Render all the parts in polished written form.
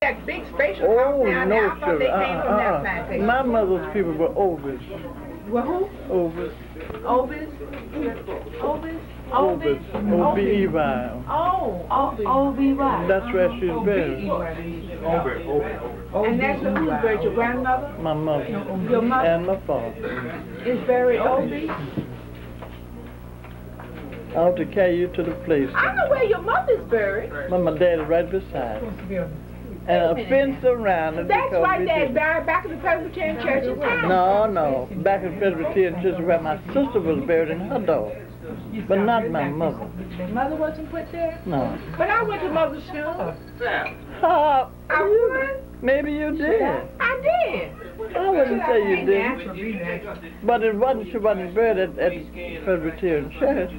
That big spatial house down there, I thought they came from that plantation. My mother's people were Ovis. Well, who? Ovis. Ovis? Ovis? Ovis. O-B-E-Y. Oh, O-B-Y. That's where she's buried. And that's who's buried? Your grandmother? My mother. Your mother? And my father. Is buried O-B? I'll have to carry you to the place. I know where your mother's buried. My dad is right beside. And a fence around it. That's right there, buried back in the Presbyterian Church in town. No, back in the Presbyterian Church where my sister was buried in her door. But not my mother. Your mother wasn't put there? No. But I went to mother's funeral. I would. Maybe you did. I did. I wouldn't say you did. But it wasn't, she wasn't buried at Presbyterian Church.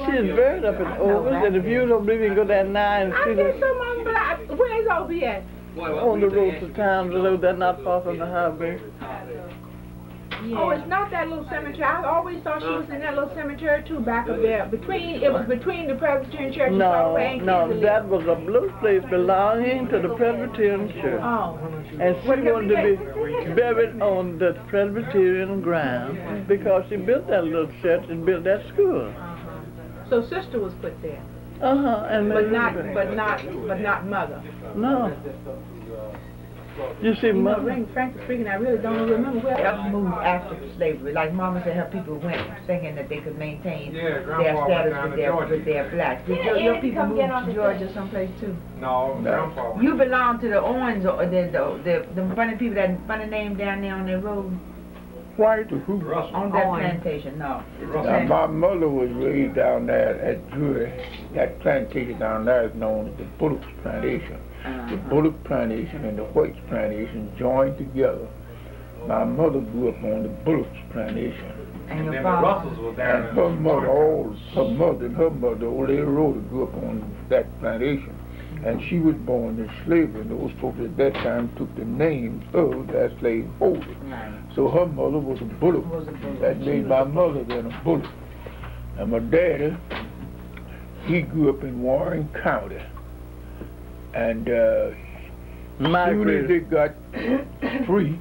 She is buried up in Ovis, and if you don't believe me, go there now and see I did some of them, but where's O.B. at? On the road to town, below there, not far from the highway. Yeah. Oh, it's not that little cemetery. I always thought she was in that little cemetery too, back up there. It was between the Presbyterian Church and No, that was a little place belonging to the Presbyterian Church. Oh. And she wanted to be buried on the Presbyterian ground because she built that little church and built that school. So sister was put there. And but not mother. No. You see, frankly speaking, I really don't remember where. They moved after slavery. Like Mama said, her people went thinking that they could maintain their status with their blacks. Did your people move to Georgia someplace too? No. You belong to the Owens, or the funny people, that funny name down there on the road? White or who? On that plantation, no. Now, my mother was raised down there at Drury. That plantation down there is known as the Bullocks Plantation. The Bullock Plantation and the Whites Plantation joined together. My mother grew up on the Bullocks Plantation. And your father? And her mother and her mother, old lady Rhoda, grew up on that plantation. And she was born in slavery, and those folks at that time took the name of that slave holder. So her mother was a Bullock. That made my mother then a Bullock. And my daddy, he grew up in Warren County. And as soon as they got free,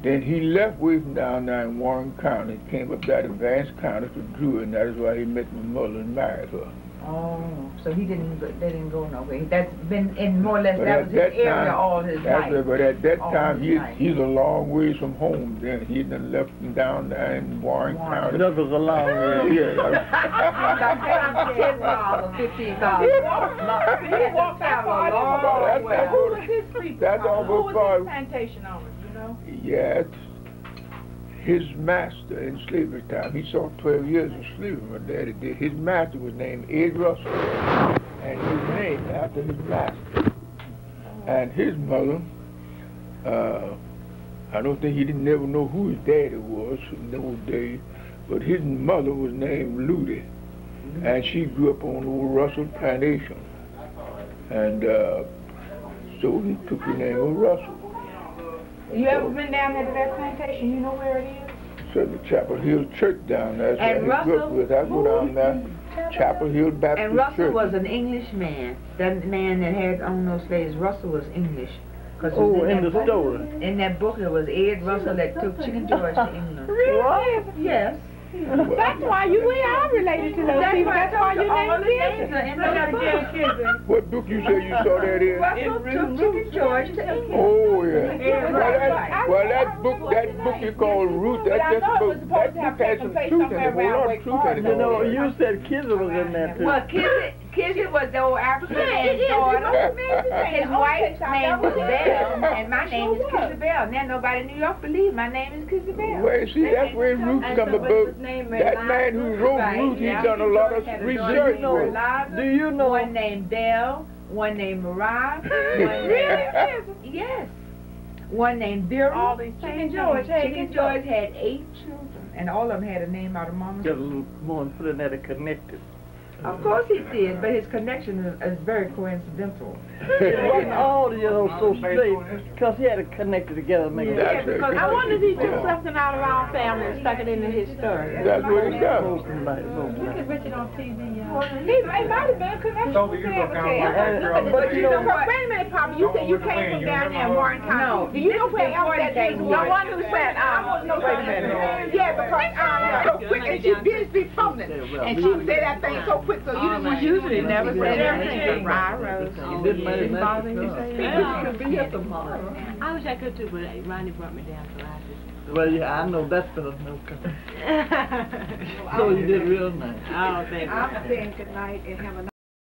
then he left away from down there in Warren County, came up that Advance County to Drury, and that is why he met my mother and married her. Oh, so they didn't go nowhere. That's been in more or less, that was his area all his life. But at that time, he's a long ways from home. Then he done left him down there in Warren County. That was a long way. About 10 miles or 15 miles. He walked out a long way. Who was his people? Who was his plantation owners, you know? Yes. His master in slavery time, he saw 12 years of slavery, my daddy did. His master was named Ed Russell, and he was named after his master. And his mother, I don't think he didn't never know who his daddy was in those days, but his mother was named Ludy, and she grew up on old Russell Plantation. And so he took the name of Russell. You ever been down there to that plantation? You know where it is? So the Chapel Hill Church down there. That's where he grew up with. I go down there, Chapel Hill Baptist Church. And Russell was an English man. That man that had owned those slaves, Russell was English. In the story. In that book, it was Ed Russell that took Chicken George to England. Really? Yes. That's why you are related to those people. That's why your name is. What book you say you saw that in? Russell took Chicken George to England. Oh, yeah. Well, that book you call Ruth, that's just a book. That book has some truth in it, a whole lot of truth in it. You know, you said Kizzy was in there, too. Well, Kizzy was the old African man's daughter. His wife's name was Belle, and my name is Kizzy Bell. Now, nobody in New York believes my name is Kizzy Bell. Well, see, that's where Ruth come about. That man who wrote Ruth, he's done a lot of research. Do you know? One named Belle, one named Mariah, one named, yes, one named Vera. Chicken George had 8 children, and all of them had a name out of Mama's. Got a little more and put in there to connect it. Of course he did, but his connection is very coincidental. It wasn't all, so straight, because he had to connect it together to make it. Yeah, because I wonder if he took something out of our family and stuck it into his story. That's what he does. Look at Richard on TV, y'all. It might have been connected So with you look Cemetery. But you know what? Wait a minute, Papa. You said you came from down there in Warren County. No. Do you know where else that is? The one who said, wait a minute. Yeah, because so quick and she busy prominent. And she said that thing so quick, so you didn't usually never said anything. You didn't make it Could be here tomorrow. I wish I could too, but Ronnie brought me down, so I just... Well, yeah, I know that's been a no come. So you did real nice. Oh, thank you. I'm saying good night and have a